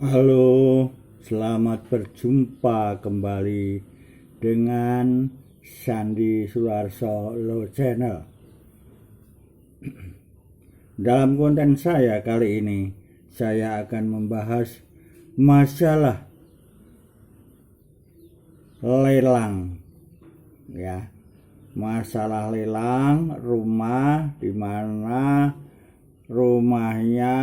Halo, selamat berjumpa kembali dengan Sandi Sularso Low Channel. Dalam konten saya kali ini, saya akan membahas masalah lelang, ya. Masalah lelang rumah di mana rumahnya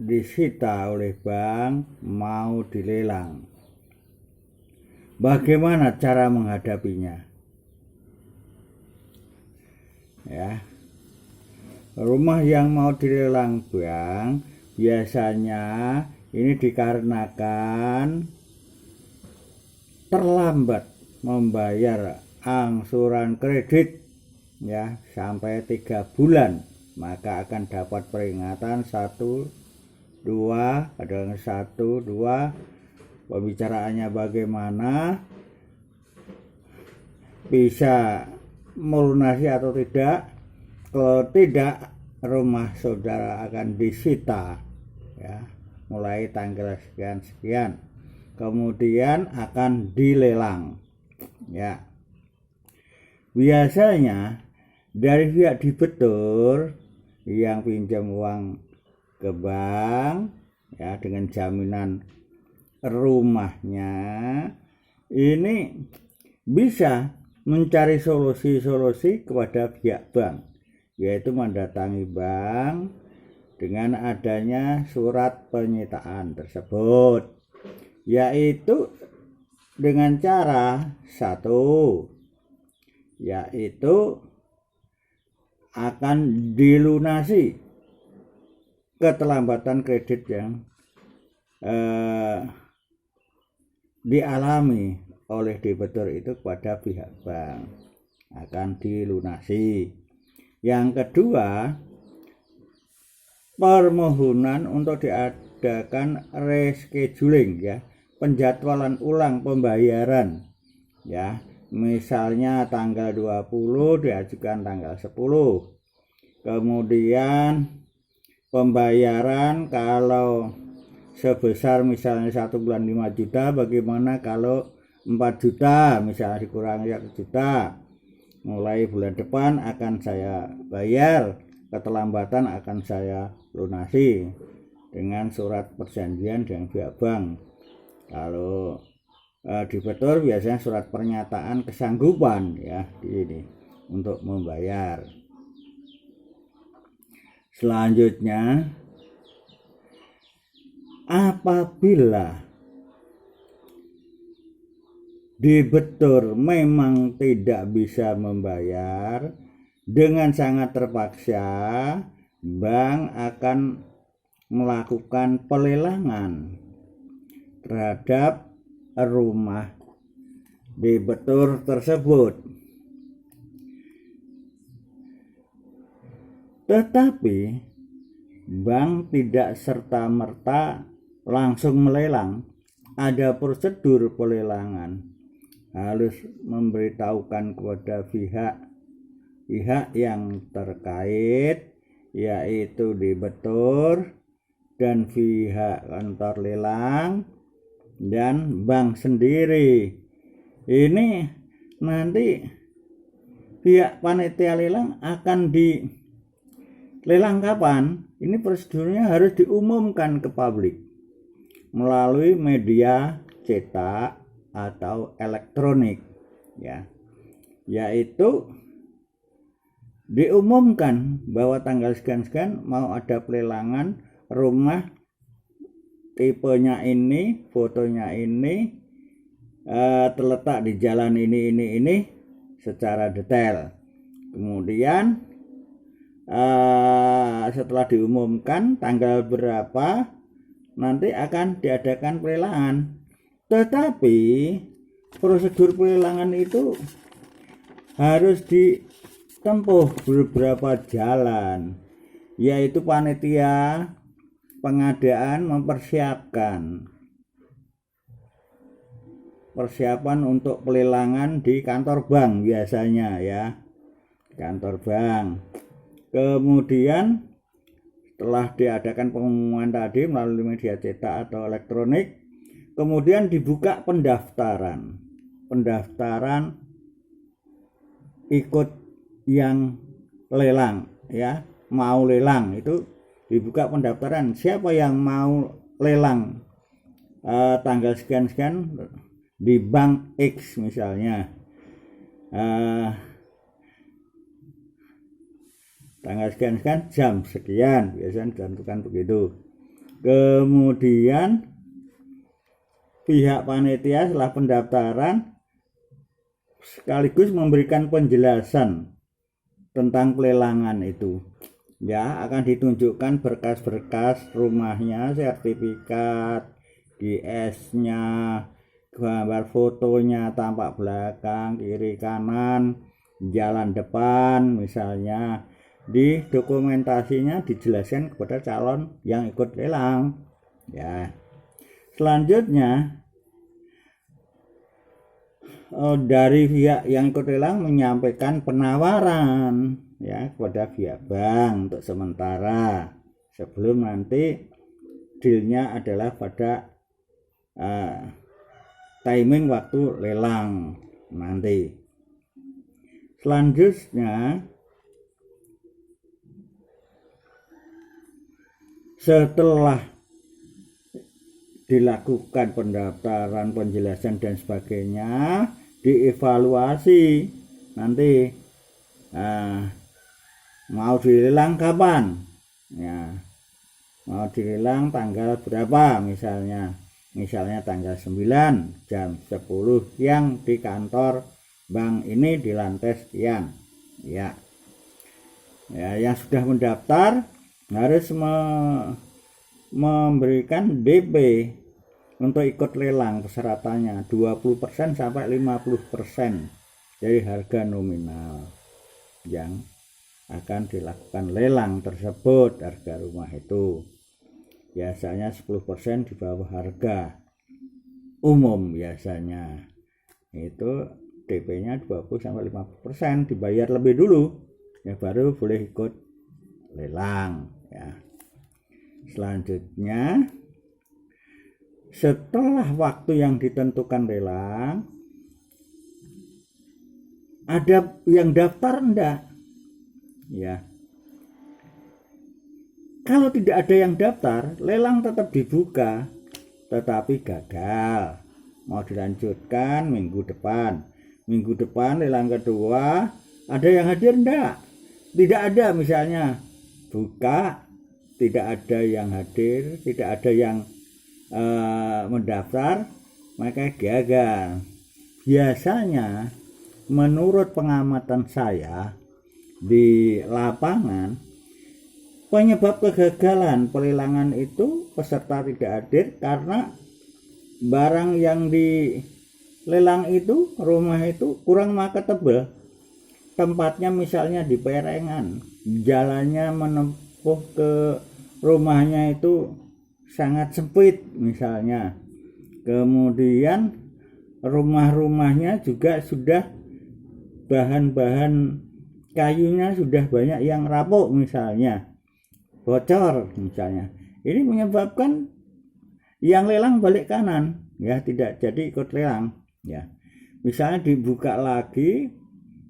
disita oleh bank mau dilelang. Bagaimana cara menghadapinya? Ya. Rumah yang mau dilelang bank biasanya ini dikarenakan terlambat membayar angsuran kredit, ya, sampai 3 bulan, maka akan dapat peringatan 1, 2, ada 1, 2. Pembicaraannya bagaimana, bisa melunasi atau tidak. Kalau tidak, rumah saudara akan disita, ya, mulai tanggal sekian-sekian, kemudian akan dilelang, ya. Biasanya dari pihak debitur yang pinjam uang ke bank, ya, dengan jaminan rumahnya, ini bisa mencari solusi-solusi kepada pihak bank, yaitu mendatangi bank dengan adanya surat penyitaan tersebut, yaitu dengan cara satu, yaitu akan dilunasi keterlambatan kredit yang dialami oleh debitur itu kepada pihak bank, akan dilunasi. Yang kedua, permohonan untuk diadakan rescheduling, ya, penjadwalan ulang pembayaran, ya. Misalnya tanggal 20 diajukan tanggal 10. Kemudian pembayaran kalau sebesar misalnya 1 bulan 5 juta, bagaimana kalau 4 juta, misalnya dikurangi 1 juta. Mulai bulan depan akan saya bayar, keterlambatan akan saya lunasi dengan surat perjanjian dengan pihak bank. Kalau debitur biasanya surat pernyataan kesanggupan, ya, ini untuk membayar. Selanjutnya, apabila debitur memang tidak bisa membayar, dengan sangat terpaksa bank akan melakukan pelelangan terhadap rumah debitur tersebut. Tetapi bank tidak serta-merta langsung melelang. Ada prosedur pelelangan. Harus memberitahukan kepada pihak yang terkait, yaitu debitur dan pihak kantor lelang dan bank sendiri. Ini nanti pihak panitia lelang akan dilelang kapan? Ini prosedurnya harus diumumkan ke publik melalui media cetak atau elektronik, ya, yaitu diumumkan bahwa tanggal sekian-sekian mau ada pelelangan rumah tipenya ini, fotonya ini, terletak di jalan ini secara detail. Kemudian setelah diumumkan tanggal berapa, nanti akan diadakan pelelangan. Tetapi prosedur pelelangan itu harus ditempuh beberapa jalan, yaitu panitia pengadaan mempersiapkan untuk pelelangan di kantor bank biasanya, ya, kantor bank. Kemudian Setelah diadakan pengumuman tadi melalui media cetak atau elektronik, kemudian dibuka pendaftaran ikut yang lelang, ya, mau lelang itu dibuka pendaftaran. Siapa yang mau lelang tanggal sekian-sekian di bank X misalnya, tanggal sekian-sekian jam sekian, biasanya ditentukan begitu. Kemudian pihak panitia setelah pendaftaran sekaligus memberikan penjelasan tentang pelelangan itu. Ya, akan ditunjukkan berkas-berkas rumahnya, sertifikat, GS-nya, gambar fotonya, tampak belakang, kiri kanan, jalan depan misalnya. Di dokumentasinya dijelaskan kepada calon yang ikut lelang. Ya. Selanjutnya dari pihak yang ikut lelang menyampaikan penawaran, ya, kepada pihak bank untuk sementara sebelum nanti dealnya adalah pada timing waktu lelang nanti. Selanjutnya setelah dilakukan pendaftaran, penjelasan dan sebagainya, dievaluasi nanti mau dilelang kapan, ya, mau dilelang tanggal berapa misalnya tanggal 9 jam 10 siang di kantor bank ini di lantai sekian, ya. Yang sudah mendaftar harus memberikan DP untuk ikut lelang. Persyaratannya 20% sampai 50% dari harga nominal yang akan dilakukan lelang tersebut. Harga rumah itu biasanya 10% di bawah harga umum, biasanya itu DP-nya 20 sampai 50%, dibayar lebih dulu ya baru boleh ikut lelang, ya. Selanjutnya setelah waktu yang ditentukan lelang, ada yang daftar enggak? Ya. Kalau tidak ada yang daftar, lelang tetap dibuka, tetapi gagal. Mau dilanjutkan minggu depan. Minggu depan lelang kedua, ada yang hadir enggak? Tidak ada misalnya. Buka, tidak ada yang hadir, tidak ada yang mendaftar, maka gagal. Biasanya menurut pengamatan saya di lapangan, penyebab kegagalan pelelangan itu peserta tidak hadir karena barang yang dilelang itu, rumah itu kurang marketable. Tempatnya misalnya di perengan, jalannya menempuh ke rumahnya itu sangat sempit misalnya. Kemudian rumah-rumahnya juga sudah bahan-bahan kayunya sudah banyak yang rapuh misalnya, bocor misalnya. Ini menyebabkan yang lelang balik kanan, ya, tidak jadi ikut lelang, ya. Misalnya dibuka lagi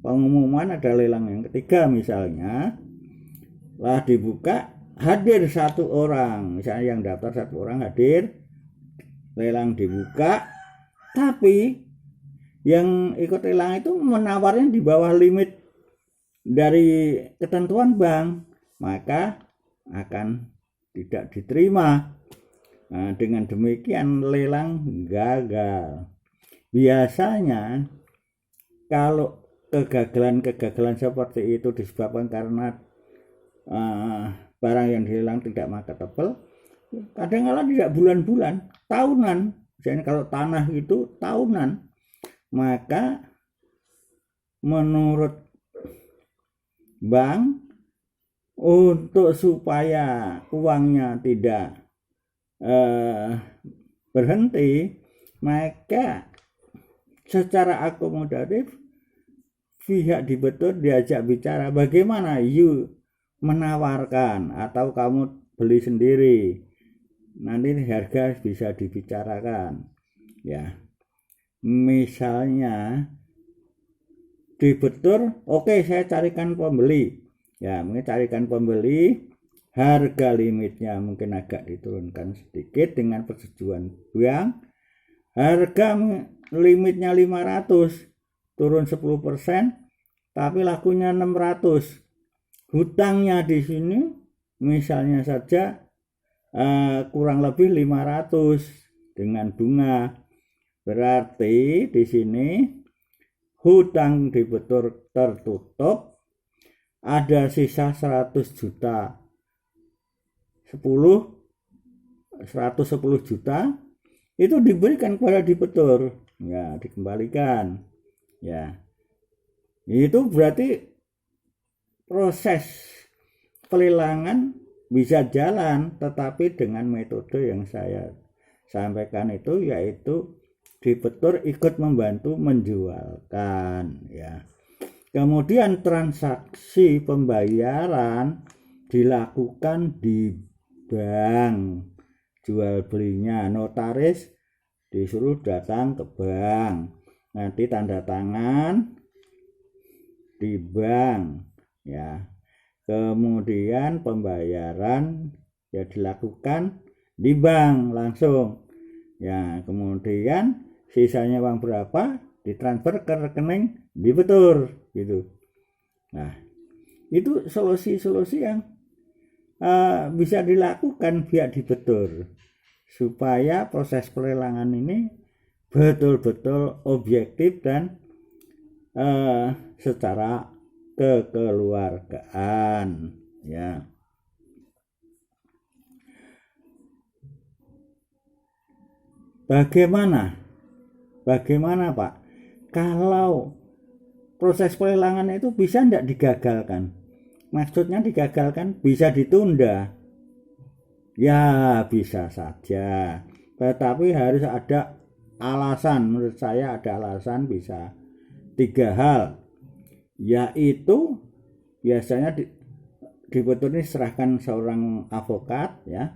pengumuman ada lelang yang ketiga misalnya, lah dibuka hadir satu orang, misalnya yang daftar satu orang hadir, lelang dibuka, tapi yang ikut lelang itu menawarnya di bawah limit dari ketentuan bank, maka akan tidak diterima. Nah, dengan demikian lelang gagal. Biasanya kalau kegagalan seperti itu disebabkan karena barang yang dilelang tidak marketable, kadang-kadang tidak bulan-bulan, tahunan. Misalnya kalau tanah itu tahunan, maka menurut bank, untuk supaya uangnya tidak berhenti, maka secara akomodatif pihak debitur diajak bicara bagaimana you menawarkan atau kamu beli sendiri, nanti harga bisa dibicarakan ya. Misalnya dibetur, oke, saya carikan pembeli ya, mungkin carikan pembeli, harga limitnya mungkin agak diturunkan sedikit dengan persetujuan bank, harga limitnya 500, turun 10%, tapi lakunya 600. Hutangnya di sini misalnya saja kurang lebih 500 dengan bunga. Berarti di sini hutang debitur tertutup, ada sisa 100 juta. 110 juta itu diberikan kepada debitur ya, dikembalikan ya. Itu berarti proses pelelangan bisa jalan, tetapi dengan metode yang saya sampaikan itu, yaitu debitur ikut membantu menjualkan ya. Kemudian transaksi pembayaran dilakukan di bank, jual belinya notaris disuruh datang ke bank, nanti tanda tangan di bank ya. Kemudian pembayaran ya dilakukan di bank langsung ya. Kemudian sisanya uang berapa ditransfer ke rekening debitur gitu. Nah, itu solusi-solusi yang bisa dilakukan pihak debitur supaya proses pelelangan ini betul-betul objektif dan secara kekeluargaan ya. Bagaimana Pak kalau proses pelelangan itu bisa tidak digagalkan? Maksudnya digagalkan, bisa ditunda ya, bisa saja, tetapi harus ada alasan. Menurut saya ada alasan, bisa 3 hal, yaitu biasanya debitur ini serahkan seorang avokat ya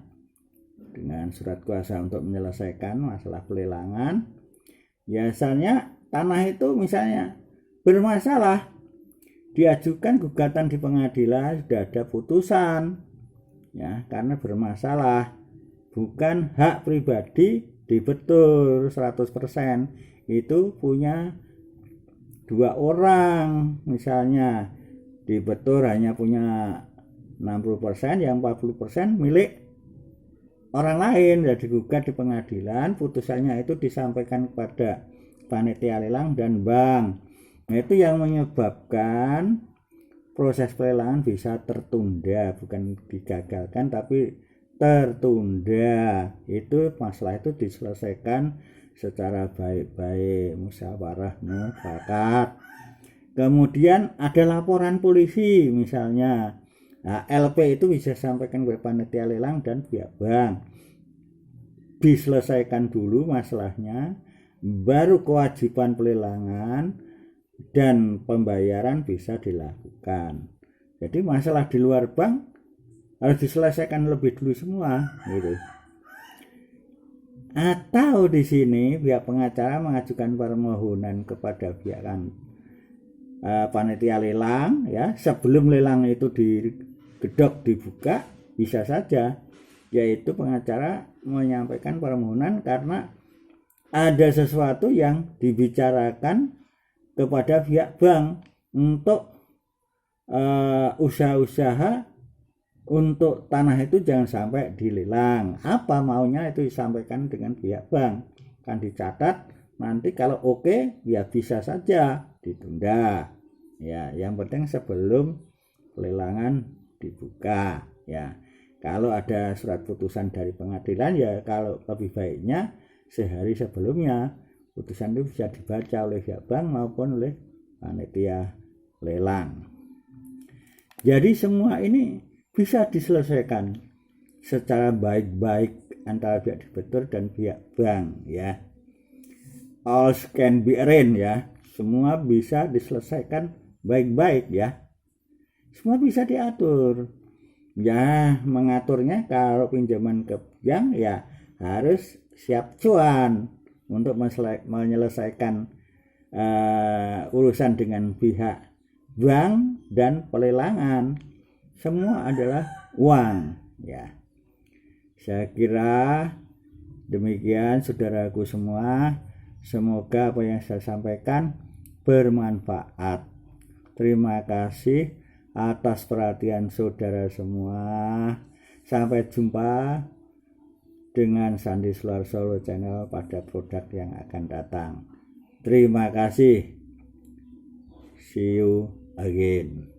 dengan surat kuasa untuk menyelesaikan masalah pelelangan. Biasanya tanah itu misalnya bermasalah, diajukan gugatan di pengadilan, sudah ada putusan ya, karena bermasalah, bukan hak pribadi debitur 100%, itu punya 2 orang. Misalnya debitur hanya punya 60%, yang 40% milik orang lain, ya digugat di pengadilan, putusannya itu disampaikan kepada panitia lelang dan bank. Nah, itu yang menyebabkan proses pelelangan bisa tertunda, bukan digagalkan tapi tertunda. Itu masalah itu diselesaikan secara baik-baik, musyawarah mufakat. Kemudian ada laporan polisi misalnya. Nah, LP itu bisa sampaikan ke panitia lelang dan pihak bank. Diselesaikan dulu masalahnya, baru kewajiban pelelangan dan pembayaran bisa dilakukan. Jadi masalah di luar bank harus diselesaikan lebih dulu semua gitu. Atau di sini pihak pengacara mengajukan permohonan kepada pihak panitia lelang ya, sebelum lelang itu digedok dibuka, bisa saja, yaitu pengacara menyampaikan permohonan karena ada sesuatu yang dibicarakan kepada pihak bank untuk usaha-usaha untuk tanah itu jangan sampai dilelang. Apa maunya itu disampaikan dengan pihak bank, kan dicatat. Nanti kalau oke ya bisa saja ditunda ya, yang penting sebelum pelelangan dibuka ya. Kalau ada surat putusan dari pengadilan ya, kalau lebih baiknya sehari sebelumnya putusan itu bisa dibaca oleh pihak bank maupun oleh panitia lelang. Jadi semua ini bisa diselesaikan secara baik-baik antara pihak debitur dan pihak bank ya. All can be arranged ya. Semua bisa diselesaikan baik-baik ya. semua bisa diatur. Ya, mengaturnya kalau pinjaman ke bank ya harus siap cuan untuk menyelesaikan urusan dengan pihak bank dan pelelangan. Semua adalah uang, ya. Saya kira demikian saudaraku semua. Semoga apa yang saya sampaikan bermanfaat. Terima kasih atas perhatian saudara semua. Sampai jumpa dengan Sandi Sularso Channel pada produk yang akan datang. Terima kasih. See you again.